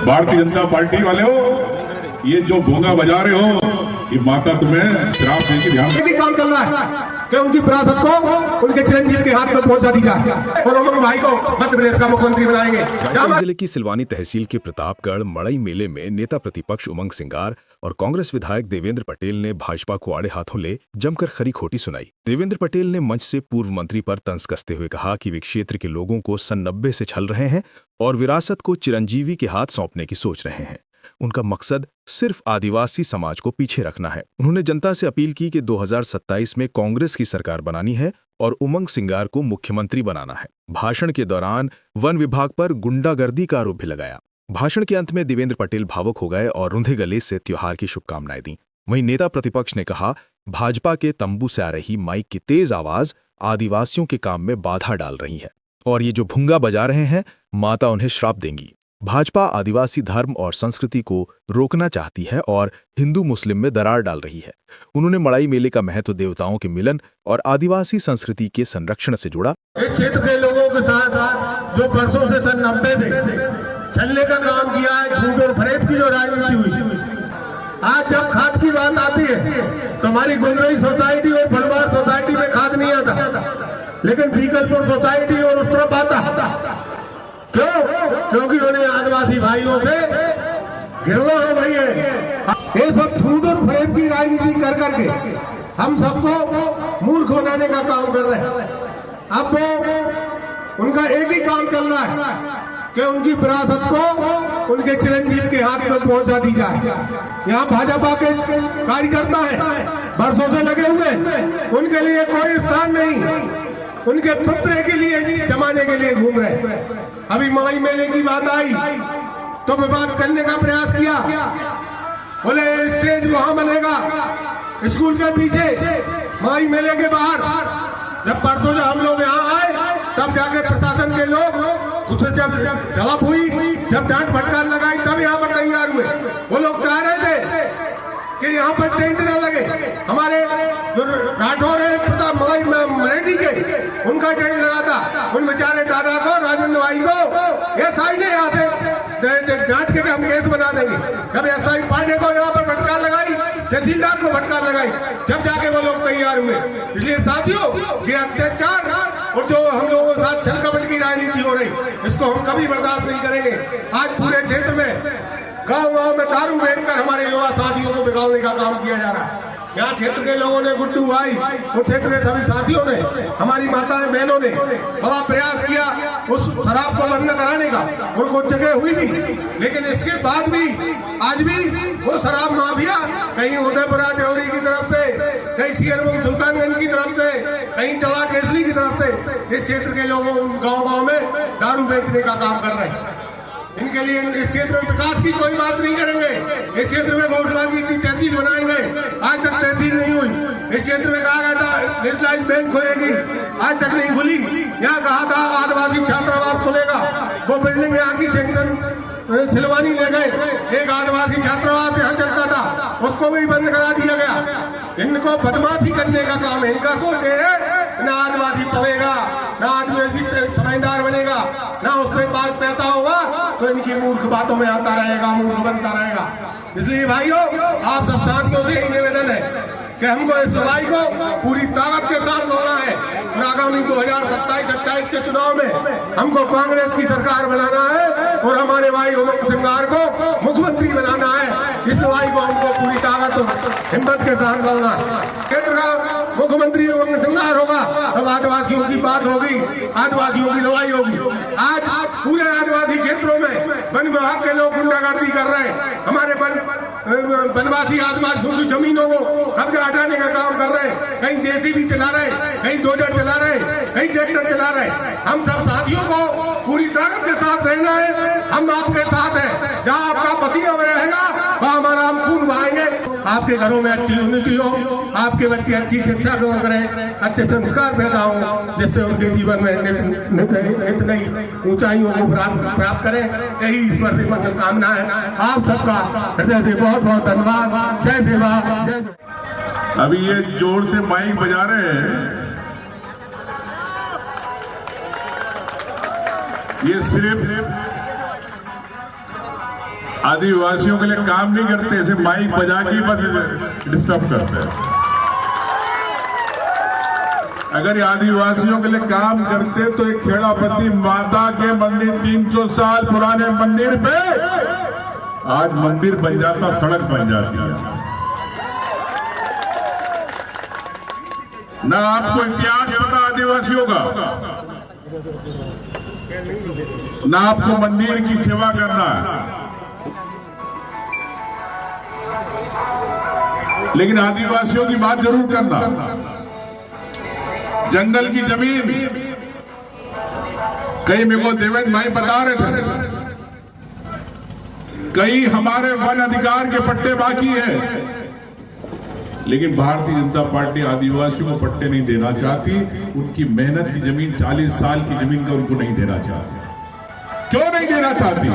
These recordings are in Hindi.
भारतीय जनता पार्टी वाले हो, ये जो भोंगा बजा रहे हो, ये माता तुम्हें श्राप देगी। ध्यान काम करना है कि उनकी विरासत को उनके चिरंजीव के हाथ में पहुंचा दी जाए और उमंग भाई को मध्य प्रदेश का मुख्यमंत्री बनाएंगे। रायसेन जिले की सिलवानी तहसील के प्रतापगढ़ मड़ई मेले में नेता प्रतिपक्ष उमंग सिंगार और कांग्रेस विधायक देवेंद्र पटेल ने भाजपा को आड़े हाथों ले जमकर खरी खोटी सुनाई। देवेंद्र पटेल ने मंच से पूर्व मंत्री पर तंज कसते हुए कहा कि वे क्षेत्र के लोगों को सन 90 से छल रहे हैं और विरासत को चिरंजीवी के हाथ सौंपने की सोच रहे हैं। उनका मकसद सिर्फ आदिवासी समाज को पीछे रखना है। उन्होंने जनता से अपील की कि 2027 में कांग्रेस की सरकार बनानी है और उमंग सिंगार को मुख्यमंत्री बनाना है। भाषण के दौरान वन विभाग पर गुंडागर्दी का आरोप भी लगाया। भाषण के अंत में देवेंद्र पटेल भावुक हो गए और रुंधे गले से त्योहार की शुभकामनाएं दी। वहीं नेता प्रतिपक्ष ने कहा, भाजपा के तंबू से आ रही माइक की तेज आवाज आदिवासियों के काम में बाधा डाल रही है और ये जो भुंगा बजा रहे हैं, माता उन्हें श्राप देंगी। भाजपा आदिवासी धर्म और संस्कृति को रोकना चाहती है और हिंदू मुस्लिम में दरार डाल रही है। उन्होंने मड़ई मेले का महत्व देवताओं के मिलन और आदिवासी संस्कृति के संरक्षण से जोड़ा। इस क्षेत्र के लोगों के साथ जो परसों से सन 90 से चलने का काम किया है, झूठ और फरेब की जो राजनीति हुई, आज जब खाद की बात आती है तो हमारी गुंडई सोसाइटी और फलवार सोसाइटी में खाद नहीं आता, लेकिन बीकलपुर सोसाइटी और उस तरफ आता। क्यों? क्योंकि उन्हें आदिवासी भाइयों से घृणा हो गई है। ये सब झूठ और फरेब की राजनीति कर करके हम सबको मूर्ख बनाने का काम कर रहे हैं। अब उनका एक ही काम चल रहा है कि उनकी विरासत को उनके चिरंजीव के हाथ में पहुंचा दी जाए। यहाँ भाजपा के कार्यकर्ता है, बरसों से लगे हुए, उनके लिए कोई स्थान नहीं, उनके पुत्र के लिए जमाने के लिए घूम रहे। अभी मड़ई मेले की बात आई तो विवाद करने का प्रयास किया, बोले स्टेज वहां बनेगा स्कूल के पीछे मड़ई मेले के बाहर। जब परसों जब हम लोग यहाँ आए तब जाके प्रशासन के लोग उसे जब जवाब हुई, जब डांट फटकार लगाई, तब यहाँ पर तैयार हुए। वो लोग चाह रहे थे कि यहाँ पर टेंट न लगे। हमारे जो राठौर है प्रताप मराठी के, उनका टेंट लगा था। उन बेचारे दादा को, राजेंद्र भाई को ये साई ने यहाँ से डांट के हम केस बना देंगे। जब एसआई पांडे को यहाँ पर फटकार लगाई, तहसीलदार को फटकार लगाई, जब जाके वो लोग तैयार हुए। इसलिए साथियों, ये अत्याचार और जो हम लोगों के साथ छल कपट की राजनीति हो रही, इसको हम कभी बर्दाश्त नहीं करेंगे। आज पूरे क्षेत्र में गांव-गांव में दारू बेचकर हमारे युवा साथियों को बिगाड़ने का काम किया जा रहा है। यहाँ क्षेत्र के लोगों ने, गुड्डू भाई और क्षेत्र के सभी साथियों ने, हमारी माताएं बहनों ने बड़ा प्रयास किया उस शराब को बंद कराने का, और कुछ जगह हुई भी। लेकिन इसके बाद भी आज भी वो शराब माफिया कहीं उदयपुरा देवरी की तरफ से, कहीं सियरगंज सुल्तानगंज की तरफ से, कहीं टला केसली की तरफ से इस क्षेत्र के लोगों गाँव-गाँव में दारू बेचने का काम कर रहे हैं। इनके लिए इस क्षेत्र में विकास की कोई बात नहीं करेंगे। इस क्षेत्र में घोषणा की थी तहसील बनाएंगे, आज तक तहसील नहीं हुई। इस क्षेत्र में कहा गया था नेशनलाइज बैंक खुलेगी, आज तक नहीं खुली। यहाँ कहा था आदिवासी छात्रावास खुलेगा, वो बिल्डिंग यहाँ की सेक्शन सिलवानी ले गए। एक आदिवासी छात्रावास यहाँ चलता था, उसको भी बंद करा दिया गया। इनको बदमाशी करने का काम है। इनका सोच है ना आदिवासी पढ़ेगा, ना आदिवासी समझदार बनेगा, ना उसमें बात पैदा होगा, तो इनकी मूर्ख बातों में आता रहेगा, मूर्ख बनता रहेगा। इसलिए भाइयों, आप सब साथियों से यही निवेदन है कि हमको इस लड़ाई को पूरी ताकत के साथ लड़ना है। आगामी 2027-28 के चुनाव में हमको कांग्रेस की सरकार बनाना है और हमारे भाई उमंग सिंगार को मुख्यमंत्री बनाना है। इस लड़ाई को हमको पूरी ताकत और हिम्मत के साथ लड़ना है। केंद्र का मुख्यमंत्री उमंग सिंगार होगा, तब आदिवासियों की बात होगी, आदिवासियों की लड़ाई होगी। आज पूरे आदिवासी क्षेत्रों में वन विभाग के लोग गुंडागर्दी कर रहे हैं। हमारे वनवासी आदिवासियों की जमीनों को कब्जा हटाने का काम कर रहे हैं। कहीं जेसीबी चला रहे हैं, कहीं डोजर चला रहे हैं, कहीं ट्रैक्टर चला रहे हैं। हम सब साथियों को पूरी ताकत के साथ रहना है। हम आपके साथ हैं। जहाँ आपका पसीना रहेगा वहाँ हमारा हम खून बहाएंगे। आपके घरों में अच्छी उन्नति हो, आपके बच्चे अच्छी शिक्षा ग्रहण करें, अच्छे संस्कार पैदा हो, जिससे उनके जीवन में नित नई ऊंचाइयों को प्राप्त करें। यही ईश्वर से मनोकामना है। आप सबका हृदय से बहुत बहुत धन्यवाद। जय सेवा, जय। अभी ये जोर से माइक बजा रहे हैं, ये सिर्फ आदिवासियों के लिए काम नहीं करते, सिर्फ माइक बजा के बस डिस्टर्ब करते हैं। अगर ये आदिवासियों के लिए काम करते तो एक खेड़ापति माता के मंदिर 300 साल पुराने मंदिर पे आज मंदिर बन जाता, सड़क बन जाती है। ना आपको इतिहास पता आदिवासियों का, ना आपको मंदिर की सेवा करना है, लेकिन आदिवासियों की बात जरूर करना। जंगल की जमीन, कई मेरे को देवेंद्र भाई बता रहे थे, कई हमारे वन अधिकार के पट्टे बाकी हैं, लेकिन भारतीय जनता पार्टी आदिवासियों को पट्टे नहीं देना चाहती। उनकी मेहनत की जमीन, 40 साल की जमीन का उनको नहीं देना चाहती। क्यों नहीं देना चाहती?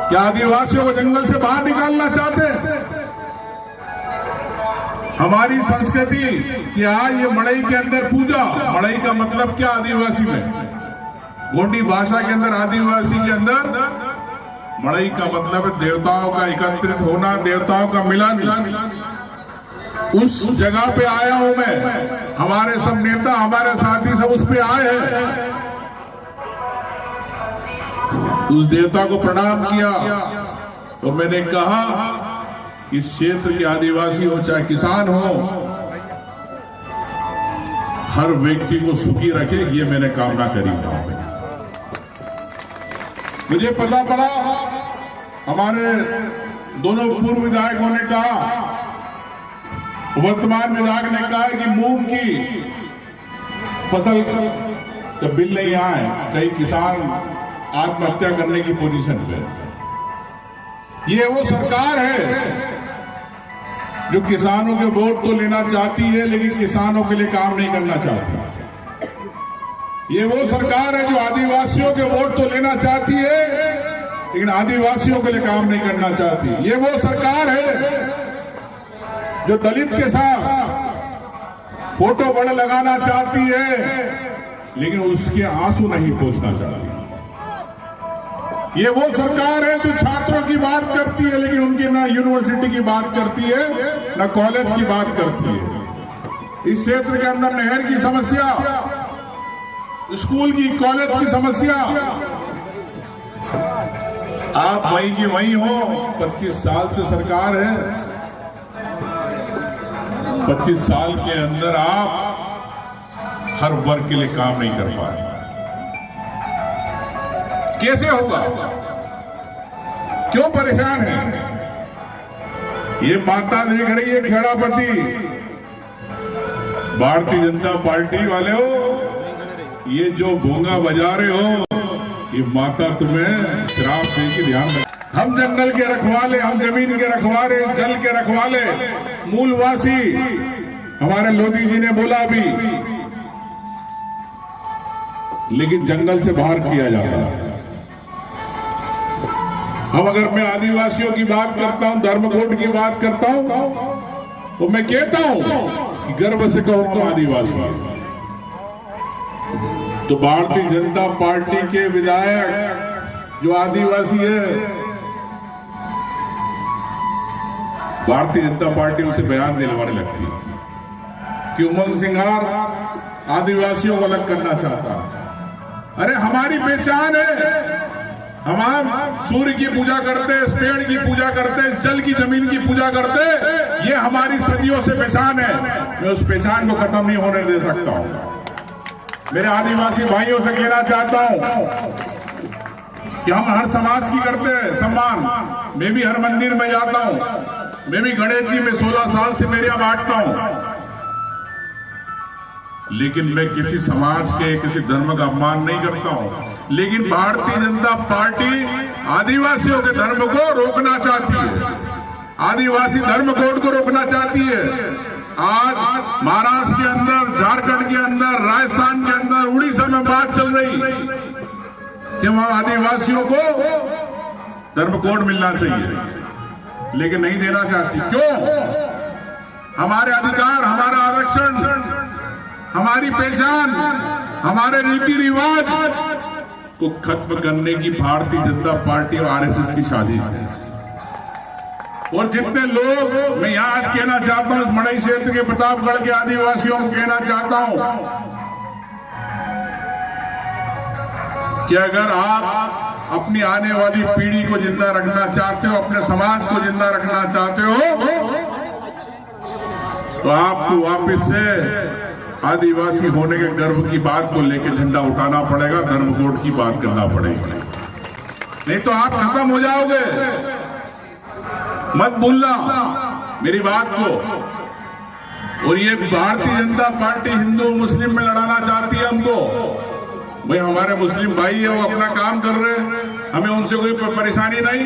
क्या आदिवासियों को जंगल से बाहर निकालना चाहते हैं? हमारी संस्कृति कि आज ये मड़ई के अंदर पूजा, मड़ई का मतलब क्या आदिवासी में, गोंडी भाषा के अंदर, आदिवासी के अंदर मड़ई का मतलब है देवताओं का एकत्रित होना, देवताओं का मिलन। उस जगह पे आया हूं मैं, हमारे सब नेता, हमारे साथी सब उस पे आए हैं। उस देवता को प्रणाम किया और मैंने कहा इस क्षेत्र के आदिवासी हो चाहे किसान हो, हर व्यक्ति को सुखी रखे, ये मैंने कामना करी। मुझे पता पड़ा हमारे दोनों पूर्व विधायकों ने कहा, वर्तमान विधायक ने कहा कि मूंग की फसल जब बिल नहीं आए, कई किसान आत्महत्या करने की पोजीशन पे। ये वो सरकार है जो किसानों के वोट तो लेना चाहती है, लेकिन किसानों के लिए काम नहीं करना चाहती। ये वो सरकार है जो आदिवासियों के वोट तो लेना चाहती है, लेकिन आदिवासियों के लिए काम नहीं करना चाहती। ये वो सरकार है जो दलित के साथ फोटो बड़ा लगाना चाहती है, लेकिन उसके आंसू नहीं पोंछना चाहती। ये वो सरकार है जो छात्रों की बात करती है, लेकिन उनकी ना यूनिवर्सिटी की बात करती है, ना कॉलेज की बात करती है। इस क्षेत्र के अंदर नहर की समस्या, स्कूल की, कॉलेज की समस्या, आप वहीं की वहीं हो। 25 साल से सरकार है, 25 साल के अंदर आप हर वर्ग के लिए काम नहीं कर पाए। कैसे होगा? क्यों परेशान है? ये माता देख रही है खेड़ापति, भारतीय जनता पार्टी वाले हो, ये जो भोंगा बजा रहे हो, ये माता तुम्हें श्राप दे के ध्यान रख। हम जंगल के रखवाले, हम जमीन के रखवाले, जल के रखवाले, मूलवासी, हमारे लोधी जी ने बोला अभी, लेकिन जंगल से बाहर किया जाता है। हम अगर मैं आदिवासियों की बात करता हूं, धर्मकोड की बात करता हूं, तो मैं कहता हूं कि गर्व से कहूंगा आदिवासी। तो भारतीय जनता पार्टी के विधायक जो आदिवासी है, भारतीय जनता पार्टी उसे बयान दिलवाने लगती है कि उमंग सिंगार आदिवासियों को अलग करना चाहता है। अरे हमारी पहचान है, हम सूर्य की पूजा करते, पेड़ की पूजा करते, जल की, जमीन की पूजा करते, ये हमारी सदियों से पहचान है। मैं उस पहचान को खत्म नहीं होने दे सकता हूं। मेरे आदिवासी भाइयों से कहना चाहता हूं कि हम हर समाज की करते हैं सम्मान। मैं भी हर मंदिर में जाता हूं, मैं भी गणेश जी में 16 साल से मेरे यहाँ बांटता हूं, लेकिन मैं किसी समाज के, किसी धर्म का अपमान नहीं करता हूं। लेकिन भारतीय जनता पार्टी आदिवासियों के धर्म को रोकना चाहती है, आदिवासी धर्म कोड को रोकना चाहती है। आज महाराष्ट्र के अंदर, झारखंड के अंदर, राजस्थान के अंदर, उड़ीसा में बात चल रही कि वहां आदिवासियों को धर्म कोड मिलना चाहिए, लेकिन नहीं देना चाहती। क्यों? हमारे अधिकार, हमारा आरक्षण, हमारी पहचान, हमारे रीति रिवाज को खत्म करने की भारतीय जनता पार्टी और आरएसएस की साजिश है। और जितने लोग, मैं यहां आज कहना चाहता हूं, मड़ई क्षेत्र के प्रतापगढ़ के आदिवासियों को कहना चाहता हूं कि अगर आप अपनी आने वाली पीढ़ी को जिंदा रखना चाहते हो, अपने समाज को जिंदा रखना चाहते हो, तो आपको वापस से आदिवासी होने के गर्व की बात को लेकर झंडा उठाना पड़ेगा, धर्म कोड की बात करना पड़ेगी, नहीं तो आप खत्म हो जाओगे। मत भूलना मेरी बात को। और ये भारतीय जनता पार्टी हिंदू मुस्लिम में लड़ाना चाहती है हमको। भाई हमारे मुस्लिम भाई है, वो अपना काम कर रहे हैं, हमें उनसे कोई परेशानी नहीं,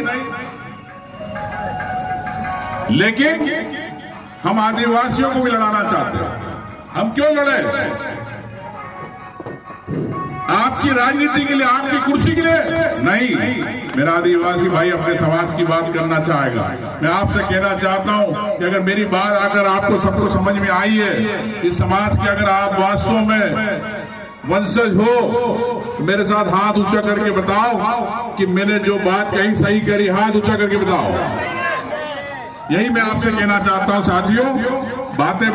लेकिन हम आदिवासियों को भी लड़ाना चाहते हैं। हम क्यों लड़े? आपकी राजनीति के लिए, आपकी कुर्सी के लिए नहीं। मेरा आदिवासी भाई अपने समाज की बात करना चाहेगा। मैं आपसे कहना चाहता हूं कि अगर मेरी बात अगर आपको सबको समझ में आई है, इस समाज के अगर आप वास्तव में वंशज हो, तो मेरे साथ हाथ ऊंचा करके बताओ कि मैंने जो बात कही सही करी। हाथ ऊंचा करके बताओ। यही मैं आपसे कहना चाहता हूं साथियों। बातें